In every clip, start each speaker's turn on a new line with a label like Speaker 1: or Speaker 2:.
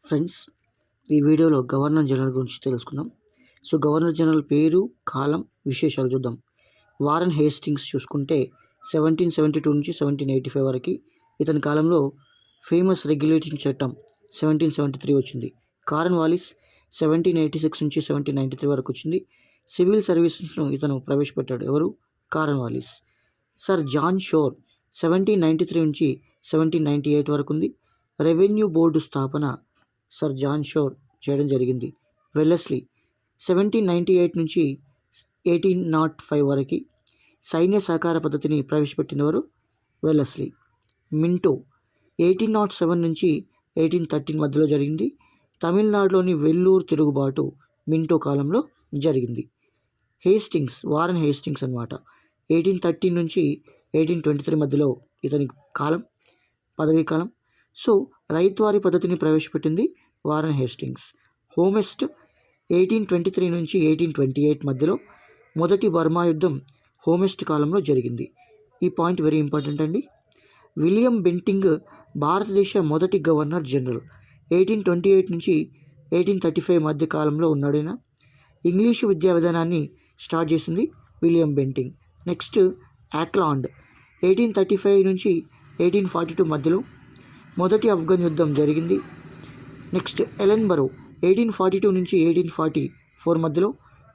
Speaker 1: Friends, ఈ వీడియోలో governor general గురించి తెలుసుకుందాం. సో గవర్నర్ జనరల్ పేరు, కాలం, విశేషాలు చూద్దాం. వారన్ హేస్టింగ్స్ చూసుకుంటే 1772 నుంచి 1785 వరకు. ఇతని కాలంలో ఫేమస్ రెగ్యులేటింగ్ చట్టం 1773 వచ్చింది. కారన్ వాలిస్ 1786 నుంచి 1793 వరకు వచ్చింది. సివిల్ సర్వీసెస్ను ఇతను ప్రవేశపెట్టాడు. ఎవరు? కారన్ వాలిస్. సర్ జాన్ షోర్ 1793 నుంచి 1798 వరకు ఉంది. రెవెన్యూ బోర్డు స్థాపన సర్ జాన్ షోర్ చేయడం జరిగింది. వెల్లెస్లీ 1798 నుంచి 1805 వరకు సైన్య సహకార పద్ధతిని ప్రవేశపెట్టినవారు వెల్లెస్లీ. మింటో 1807 నుంచి 1813 మధ్యలో జరిగింది. తమిళనాడులోని వెల్లూరు తిరుగుబాటు మింటో కాలంలో జరిగింది. హేస్టింగ్స్, వారన్ హేస్టింగ్స్ అన్నమాట. 1813 నుంచి 1823 మధ్యలో ఇతని కాలం, పదవీ కాలం. సో రైతువారి పద్ధతిని ప్రవేశపెట్టింది వారన్ హేస్టింగ్స్. హోమెస్ట్ 1823 నుంచి 1828 మధ్యలో. మొదటి బర్మా యుద్ధం హోమెస్ట్ కాలంలో జరిగింది. ఈ పాయింట్ వెరీ ఇంపార్టెంట్ అండి. విలియం బెంటింగ్ భారతదేశ మొదటి గవర్నర్ జనరల్. 1828 నుంచి 1835 మధ్య కాలంలో ఉన్నాడైనా. ఇంగ్లీషు విద్యా విధానాన్ని స్టార్ట్ చేసింది విలియం బెంటింగ్. నెక్స్ట్ ఆక్లాండ్ 1835 నుంచి 1842 మధ్యలో మొదటి ఆఫ్ఘన్ యుద్ధం జరిగింది. నెక్స్ట్ ఎలెన్బరో 1842 నుంచి 1844 మధ్యలో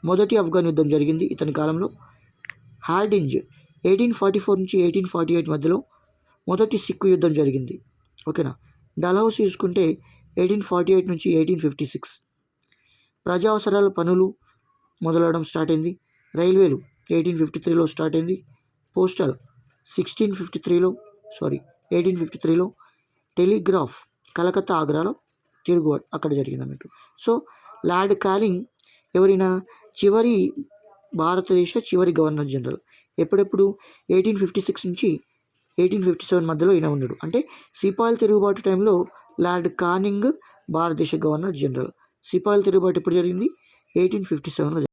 Speaker 1: మొదటి ఆఫ్ఘన్ యుద్ధం జరిగింది ఇతని కాలంలో. హార్డింజ్ 1844 నుంచి 1848 మధ్యలో మొదటి సిక్కు యుద్ధం జరిగింది. ఓకేనా. డల్హౌసీ చూసుకుంటే 1848 నుంచి 1856 ప్రజా అవసరాల పనులు మొదలవడం స్టార్ట్ అయింది. రైల్వేలు 1853లో స్టార్ట్ అయింది. పోస్టల్ 1853లో. టెలిగ్రాఫ్ కలకత్తా, ఆగ్రాలో తిరుగుబాటు అక్కడ జరిగింది అన్నట్టు. సో లార్డ్ కాలింగ్ ఎవరైనా భారతదేశ చివరి గవర్నర్ జనరల్. ఎప్పుడెప్పుడు? 1856 నుంచి 1857 మధ్యలో ఈయన ఉన్నాడు. అంటే సిపాయిల తిరుగుబాటు టైంలో లార్డ్ కానింగ్ భారతదేశ గవర్నర్ జనరల్. సిపాయిల తిరుగుబాటు ఎప్పుడు జరిగింది? 1857లో.